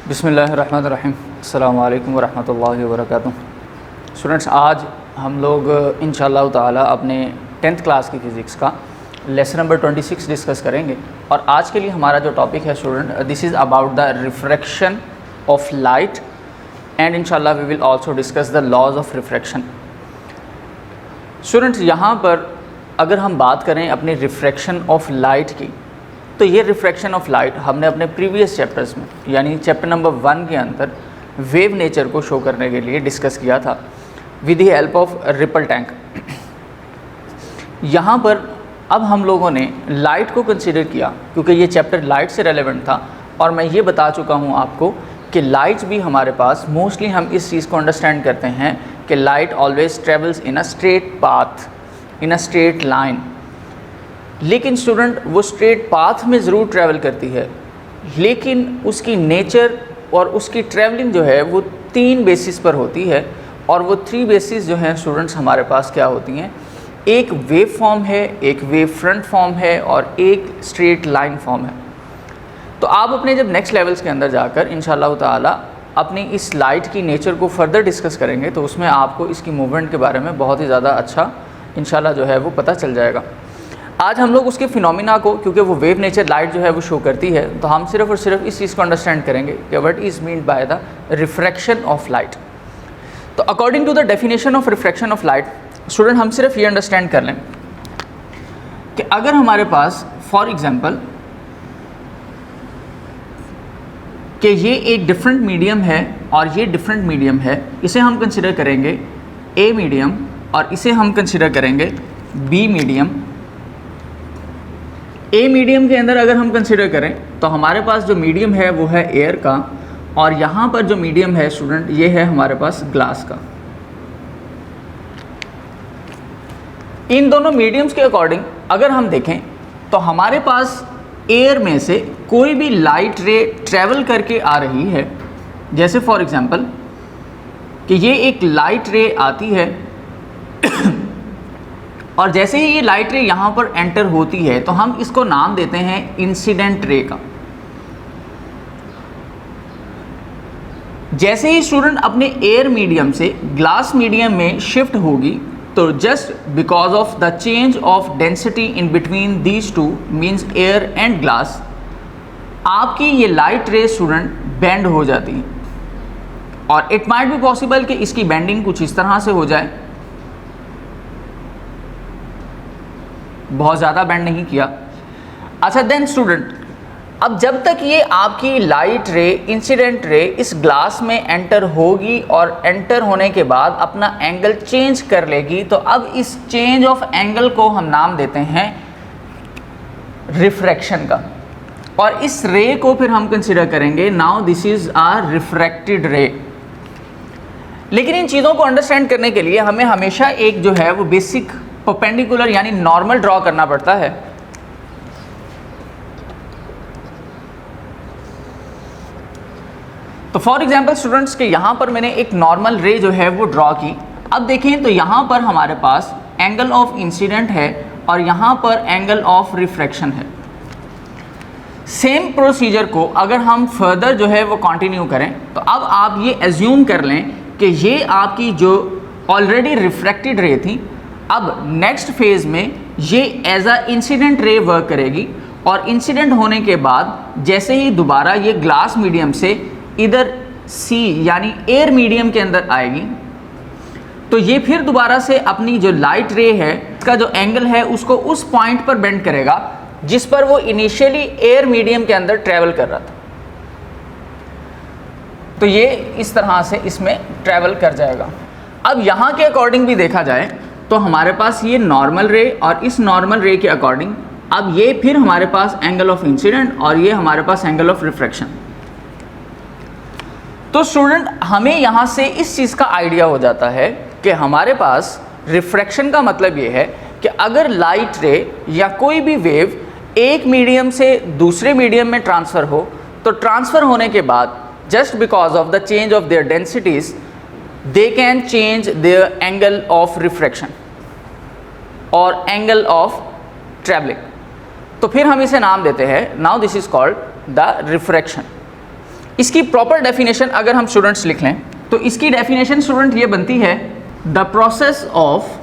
बिस्मिल्लाहिर्रहमानिर्रहीम। अस्सलामु अलैकुम वरहमतुल्लाहि वबरकातुहू। स्टूडेंट्स, आज हम लोग इंशाअल्लाह ताला अपने 10th क्लास की फ़िज़िक्स का लेसन नंबर 26 डिस्कस करेंगे। और आज के लिए हमारा जो टॉपिक है student, this is about the refraction of light and इंशाअल्लाह we will also discuss the laws of refraction. Students, यहाँ पर अगर हम बात करें अपने रिफ्रैक्शन ऑफ लाइट की, तो ये रिफ्रैक्शन ऑफ लाइट हमने अपने प्रीवियस चैप्टर्स में यानी चैप्टर नंबर 1 के अंदर वेव नेचर को शो करने के लिए डिस्कस किया था with the help of ripple tank. यहाँ पर अब हम लोगों ने लाइट को कंसिडर किया क्योंकि ये चैप्टर लाइट से रेलेवेंट था, और मैं ये बता चुका हूँ आपको कि लाइट्स भी हमारे पास मोस्टली हम इस चीज़ को अंडरस्टैंड करते हैं कि light always travels in a straight path, in a straight line. लेकिन स्टूडेंट, वो स्ट्रेट पाथ में ज़रूर ट्रैवल करती है, लेकिन उसकी नेचर और उसकी ट्रैवलिंग जो है वो 3 बेसिस पर होती है। और वो 3 बेसिस जो हैं स्टूडेंट्स हमारे पास क्या होती हैं? एक वेव फॉर्म है, एक वेव फ्रंट फॉर्म है और एक स्ट्रेट लाइन फॉर्म है। तो आप अपने जब नेक्स्ट लेवल्स के अंदर जाकर इंशाअल्लाह ताला अपनी इस लाइट की नेचर को फर्दर डिस्कस करेंगे, तो उसमें आपको इसकी मूवमेंट के बारे में बहुत ही ज़्यादा अच्छा इंशाअल्लाह जो है वो पता चल जाएगा। आज हम लोग उसके फिनोमिना को, क्योंकि वो वेव नेचर लाइट जो है वो शो करती है, तो हम सिर्फ और सिर्फ इस चीज़ को अंडरस्टैंड करेंगे कि what is mean by the refraction of light. तो according to the definition of refraction of light, student हम सिर्फ ये अंडरस्टैंड कर लें कि अगर हमारे पास फॉर एग्जांपल कि ये एक डिफरेंट मीडियम है और ये डिफरेंट मीडियम है, इसे हम कंसिडर करेंगे ए मीडियम और इसे हम कंसिडर करेंगे बी मीडियम। ए मीडियम के अंदर अगर हम कंसिडर करें तो हमारे पास जो मीडियम है वो है एयर का, और यहाँ पर जो मीडियम है स्टूडेंट ये है हमारे पास ग्लास का। इन दोनों मीडियम्स के अकॉर्डिंग अगर हम देखें तो हमारे पास एयर में से कोई भी लाइट रे ट्रैवल करके आ रही है, जैसे फॉर एग्जांपल कि ये एक लाइट रे आती है और जैसे ही ये लाइट रे यहाँ पर एंटर होती है तो हम इसको नाम देते हैं इंसिडेंट रे का। जैसे ही स्टूडेंट अपने एयर मीडियम से ग्लास मीडियम में शिफ्ट होगी, तो just because of the change of density in between these two means air and glass, आपकी ये लाइट रे स्टूडेंट बेंड हो जाती है। और इट माइट बी पॉसिबल कि इसकी बेंडिंग कुछ इस तरह से हो जाए, बहुत ज़्यादा बेंड नहीं किया। अच्छा देन स्टूडेंट, अब जब तक ये आपकी लाइट रे, इंसिडेंट रे इस ग्लास में एंटर होगी और एंटर होने के बाद अपना एंगल चेंज कर लेगी, तो अब इस चेंज ऑफ एंगल को हम नाम देते हैं रिफ्रैक्शन का। और इस रे को फिर हम कंसिडर करेंगे now this is a refracted ray. लेकिन इन चीज़ों को अंडरस्टैंड करने के लिए हमें हमेशा एक जो है वो बेसिक परपेंडिकुलर यानी नॉर्मल ड्रॉ करना पड़ता है। तो फॉर एग्जांपल स्टूडेंट्स के यहाँ पर मैंने एक नॉर्मल रे जो है वो ड्रॉ की। अब देखें तो यहाँ पर हमारे पास एंगल ऑफ इंसिडेंट है और यहाँ पर एंगल ऑफ रिफ्रैक्शन है। सेम प्रोसीजर को अगर हम फर्दर जो है वो कंटिन्यू करें, तो अब आप ये एज्यूम कर लें कि ये आपकी जो ऑलरेडी रिफ्रैक्टेड रे थी, अब नेक्स्ट फेज में ये as a incident ray work करेगी, और इंसिडेंट होने के बाद जैसे ही दोबारा ये ग्लास मीडियम से इधर सी यानी एयर मीडियम के अंदर आएगी, तो ये फिर दोबारा से अपनी जो लाइट रे है इसका जो एंगल है उसको उस पॉइंट पर बेंड करेगा जिस पर वो इनिशियली एयर मीडियम के अंदर ट्रैवल कर रहा था। तो ये इस तरह से इसमें ट्रैवल कर जाएगा। अब यहाँ के अकॉर्डिंग भी देखा जाए तो हमारे पास ये नॉर्मल रे, और इस नॉर्मल रे के अकॉर्डिंग अब ये फिर हमारे पास एंगल ऑफ इंसिडेंट और ये हमारे पास एंगल ऑफ रिफ्रैक्शन। तो स्टूडेंट हमें यहाँ से इस चीज़ का आइडिया हो जाता है कि हमारे पास रिफ्रैक्शन का मतलब ये है कि अगर लाइट रे या कोई भी वेव एक मीडियम से दूसरे मीडियम में ट्रांसफ़र हो, तो ट्रांसफ़र होने के बाद just because of the change of their densities they can change their angle of refraction or angle of traveling। तो फिर हम इसे नाम देते हैं, now this is called the refraction। इसकी प्रॉपर डेफिनेशन अगर हम स्टूडेंट्स लिख लें तो इसकी डेफिनेशन स्टूडेंट ये बनती है, द प्रोसेस ऑफ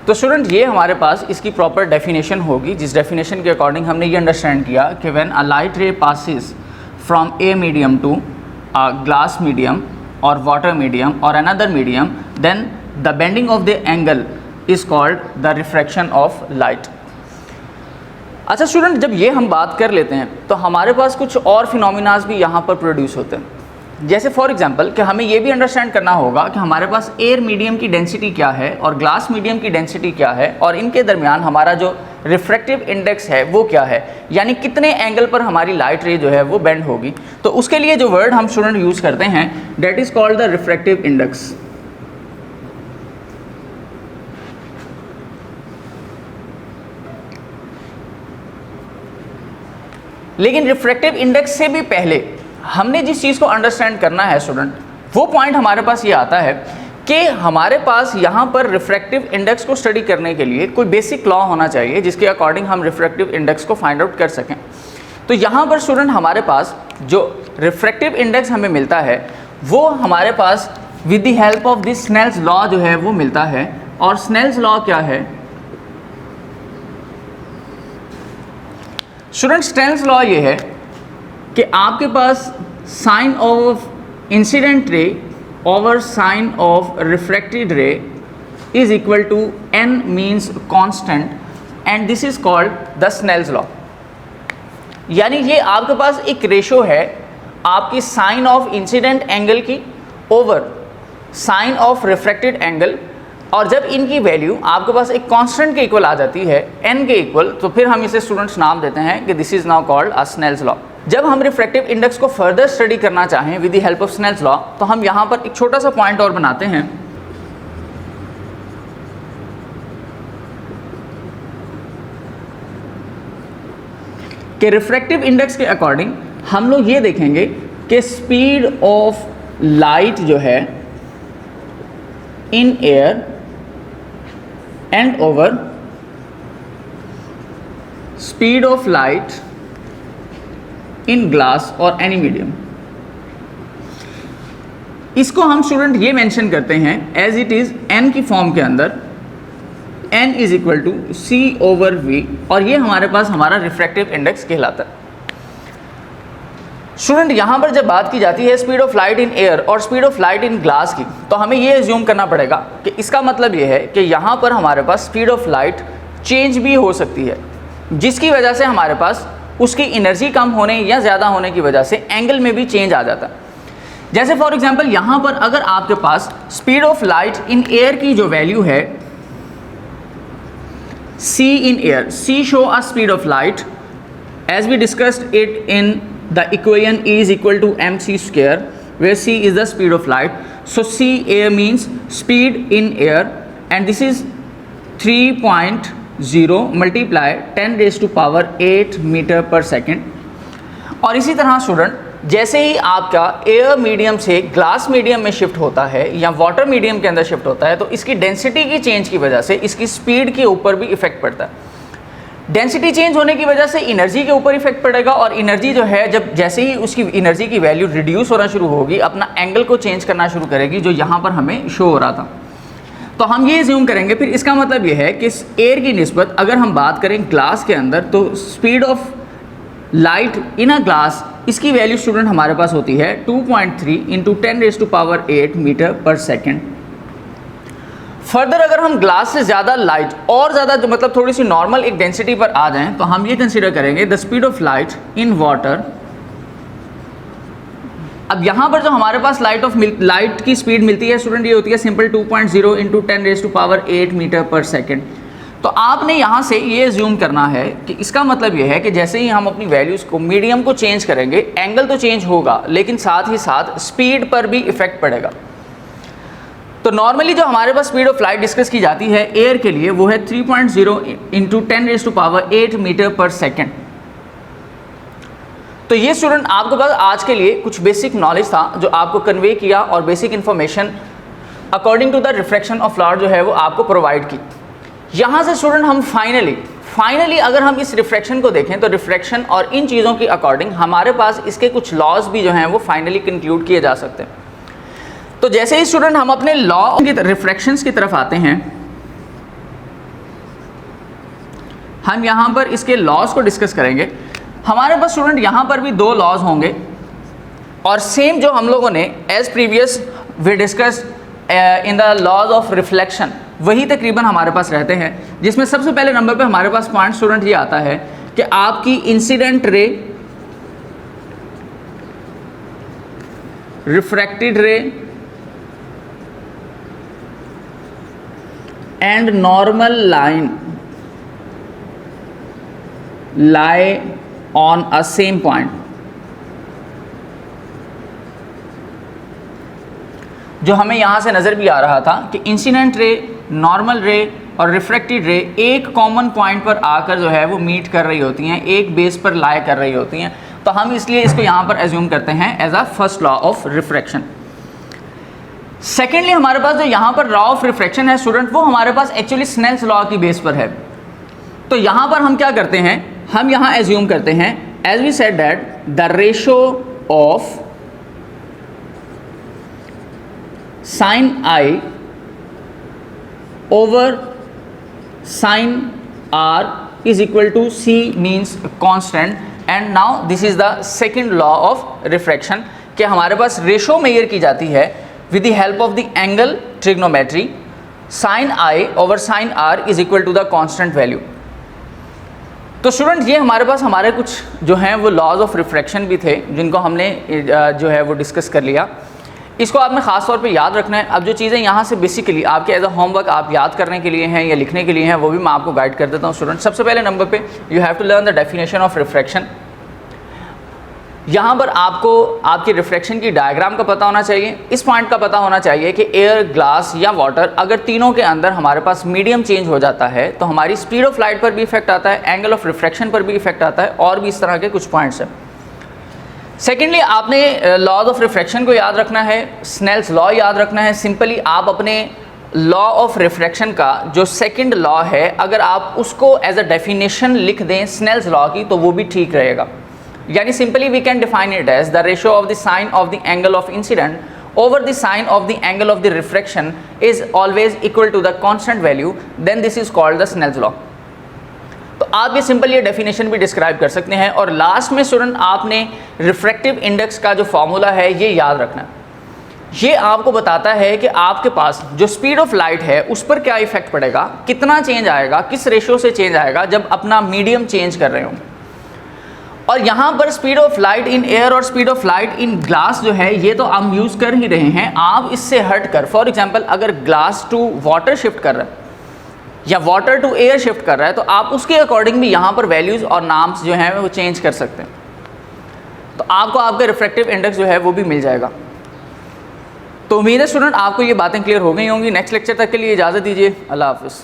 तो स्टूडेंट ये हमारे पास इसकी प्रॉपर डेफिनेशन होगी, जिस डेफिनेशन के अकॉर्डिंग हमने ये अंडरस्टैंड किया कि when a light ray passes from a medium to a glass medium और वाटर मीडियम और another medium, then the bending of the angle is called the refraction of light. अच्छा student, जब ये हम बात कर लेते हैं तो हमारे पास कुछ और फिनोमिनाज भी यहाँ पर प्रोड्यूस होते हैं। जैसे फॉर एग्जांपल कि हमें ये भी अंडरस्टैंड करना होगा कि हमारे पास एयर मीडियम की डेंसिटी क्या है और ग्लास मीडियम की डेंसिटी क्या है और इनके दरमियान हमारा जो रिफ्रैक्टिव इंडेक्स है वो क्या है, यानी कितने एंगल पर हमारी लाइट रे जो है वो बेंड होगी। तो उसके लिए जो वर्ड हम स्टूडेंट यूज़ करते हैं that is called the refractive index. लेकिन रिफ्रैक्टिव इंडेक्स से भी पहले हमने जिस चीज़ को अंडरस्टैंड करना है स्टूडेंट, वो पॉइंट हमारे पास ये आता है कि हमारे पास यहाँ पर रिफ्रैक्टिव इंडेक्स को स्टडी करने के लिए कोई बेसिक लॉ होना चाहिए जिसके अकॉर्डिंग हम रिफ्रैक्टिव इंडेक्स को फाइंड आउट कर सकें। तो यहाँ पर स्टूडेंट हमारे पास जो रिफ्रैक्टिव इंडेक्स हमें मिलता है वो हमारे पास with the help of this Snell's law जो है वो मिलता है। और स्नेल्स लॉ क्या है स्टूडेंट? स्नेल्स लॉ ये है कि आपके पास sine of incident ray over sine of refracted ray is equal to n means constant and this is called the Snell's law. यानी ये आपके पास एक रेशो है आपकी साइन ऑफ इंसिडेंट एंगल की over sine of refracted angle, और जब इनकी वैल्यू आपके पास एक कांस्टेंट के इक्वल आ जाती है n के इक्वल, तो फिर हम इसे स्टूडेंट्स नाम देते हैं कि this is now called a Snell's law. जब हम रिफ्रैक्टिव इंडेक्स को फर्दर स्टडी करना चाहें with the help of Snell's law, तो हम यहाँ पर एक छोटा सा पॉइंट और बनाते हैं कि रिफ्रैक्टिव इंडेक्स के अकॉर्डिंग हम लोग ये देखेंगे कि स्पीड ऑफ लाइट जो है in air and over speed of light in glass और एनी मीडियम, इसको हम स्टूडेंट ये मेंशन करते हैं एज इट इज n की फॉर्म के अंदर, n is equal to c over v, और ये हमारे पास हमारा रिफ्रैक्टिव इंडेक्स कहलाता है। स्टूडेंट यहाँ पर जब बात की जाती है speed of light in air और speed of light in glass की, तो हमें ये एज्यूम करना पड़ेगा कि इसका मतलब ये है कि यहाँ पर हमारे पास स्पीड ऑफ लाइट चेंज भी हो सकती है, जिसकी वजह से हमारे पास उसकी एनर्जी कम होने या ज़्यादा होने की वजह से एंगल में भी चेंज आ जाता है। जैसे फॉर एग्जांपल यहाँ पर अगर आपके पास speed of light in air की जो वैल्यू है c in air, c show a speed of light as we discussed it in the equation E is equal to mc square where c is the speed of light. So c air means speed in air and this is 3.0 multiply 10 raised to power 8 meter per second। और इसी तरह student जैसे ही आपका air medium से glass medium में shift होता है या वाटर मीडियम के अंदर शिफ्ट होता है, तो इसकी डेंसिटी की चेंज की वजह से इसकी स्पीड के ऊपर भी इफेक्ट पड़ता है। डेंसिटी चेंज होने की वजह से एनर्जी के ऊपर इफेक्ट पड़ेगा, और एनर्जी जो है जब जैसे ही उसकी एनर्जी की वैल्यू रिड्यूस होना शुरू होगी, अपना एंगल को चेंज करना शुरू करेगी, जो यहाँ पर हमें शो हो रहा था। तो हम ये ज्यूम करेंगे, फिर इसका मतलब ये है कि इस एयर की निस्बत अगर हम बात करें ग्लास के अंदर, तो speed of light in a glass, इसकी वैल्यू स्टूडेंट हमारे पास होती है 2.3 into 10 raise to power 8 metre per second. Further अगर हम ग्लास से ज़्यादा लाइट और ज़्यादा जो मतलब थोड़ी सी नॉर्मल एक डेंसिटी पर आ जाएं, तो हम ये कंसीडर करेंगे the speed of light in water. अब यहाँ पर जो हमारे पास लाइट की स्पीड मिलती है स्टूडेंट, ये होती है simple 2.0 into 10 raise to power 8 metre per second. तो आपने यहाँ से ये ज्यूम करना है कि इसका मतलब ये है कि जैसे ही हम अपनी वैल्यूज़ को मीडियम को चेंज करेंगे, एंगल तो चेंज होगा लेकिन साथ ही साथ स्पीड पर भी इफेक्ट पड़ेगा। तो नॉर्मली जो हमारे पास स्पीड ऑफ लाइट डिस्कस की जाती है एयर के लिए, वो है 3.0 into 10 raise to power 8 metre per second. तो ये स्टूडेंट आपके पास आज के लिए कुछ बेसिक नॉलेज था जो आपको कन्वे किया और basic information according to the refraction of light जो है वो आपको प्रोवाइड की। यहाँ से स्टूडेंट हम फाइनली अगर हम इस रिफ्रैक्शन को देखें तो रिफ्रैक्शन और इन चीज़ों की अकॉर्डिंग हमारे पास इसके कुछ लॉज भी जो हैं वो फाइनली कंक्लूड किए जा सकते हैं। तो जैसे ही स्टूडेंट हम अपने लॉ की रिफ्रैक्शंस की तरफ आते हैं, हम यहाँ पर इसके लॉज को डिस्कस करेंगे। हमारे पास स्टूडेंट यहाँ पर भी दो लॉज होंगे और सेम जो हम लोगों ने as previous we discuss in the laws of reflection वही तकरीबन हमारे पास रहते हैं, जिसमें सबसे पहले नंबर पे हमारे पास पॉइंट स्टूडेंट ये आता है कि आपकी इंसिडेंट रे, रिफ्रैक्टेड रे and normal line lie on a same point। जो हमें यहाँ से नज़र भी आ रहा था कि इंसिडेंट रे, नॉर्मल रे और रिफ्रैक्टेड रे एक कॉमन पॉइंट पर आकर जो है वो मीट कर रही होती हैं, एक बेस पर लाई कर रही होती हैं। तो हम इसलिए इसको यहाँ पर एज्यूम करते हैं as a first law of refraction. Secondly हमारे पास जो यहाँ पर लॉ ऑफ रिफ्रैक्शन है स्टूडेंट, वो हमारे पास एक्चुअली स्नेल्स लॉ की बेस पर है। तो यहाँ पर हम क्या करते हैं, हम यहाँ एज्यूम करते हैं as we said that the ratio of sine i over sine r is equal to c means constant. And now this is the second law of refraction कि हमारे पास रेशो मेजर की जाती है with the help of the angle trigonometry. Sine i over sine r is equal to the constant value. तो student ये हमारे पास हमारे कुछ जो हैं वो लॉज ऑफ रिफ्रैक्शन भी थे जिनको हमने जो है वो डिस्कस कर लिया। इसको आपने ख़ास तौर पे याद रखना है। अब जो चीज़ें यहाँ से बेसिकली आपके एज अ होमवर्क आप याद करने के लिए हैं या लिखने के लिए हैं, वो भी मैं आपको गाइड कर देता हूँ स्टूडेंट। सबसे पहले नंबर पे you have to learn the definition of refraction. यहाँ पर आपको आपकी रिफ्रैक्शन की डायग्राम का पता होना चाहिए। इस पॉइंट का पता होना चाहिए कि एयर, ग्लास या वाटर, अगर तीनों के अंदर हमारे पास मीडियम चेंज हो जाता है तो हमारी स्पीड ऑफ लाइट पर भी इफेक्ट आता है, एंगल ऑफ रिफ्रैक्शन पर भी इफेक्ट आता है, और भी इस तरह के कुछ पॉइंट्स हैं। सेकेंडली आपने लॉज ऑफ रिफ्रैक्शन को याद रखना है, स्नेल्स लॉ याद रखना है। सिंपली आप अपने लॉ ऑफ रिफ्रैक्शन का जो सेकेंड लॉ है अगर आप उसको एज अ डेफिनेशन लिख दें स्नेल्स लॉ की तो वो भी ठीक रहेगा। यानी simply we can define it as the ratio of the sine of the angle of incident over the sine of the angle of the refraction is always equal to the constant value, then this is called the Snell's law. तो आप ये simple ये definition भी describe कर सकते हैं। और last में स्टूडेंट आपने रिफ्रैक्टिव इंडेक्स का जो फॉर्मूला है ये याद रखना। ये आपको बताता है कि आपके पास जो स्पीड ऑफ लाइट है उस पर क्या इफेक्ट पड़ेगा, कितना चेंज आएगा, किस रेशियो से चेंज आएगा जब अपना मीडियम चेंज कर रहे हो। और यहाँ पर speed of light in air और speed of light in glass जो है ये तो हम यूज़ कर ही रहे हैं। आप इससे हट कर फॉर एग्जांपल अगर ग्लास टू वाटर शिफ्ट कर रहे हैं या वाटर टू एयर शिफ्ट कर रहा है तो आप उसके अकॉर्डिंग भी यहाँ पर वैल्यूज़ और नाम्स जो हैं वो चेंज कर सकते हैं। तो आपको आपका रिफ्रैक्टिव इंडेक्स जो है वो भी मिल जाएगा। तो उम्मीद है स्टूडेंट आपको ये बातें क्लियर हो गई होंगी। नेक्स्ट लेक्चर तक के लिए इजाज़त दीजिए। अल्लाह हाफ़िज़।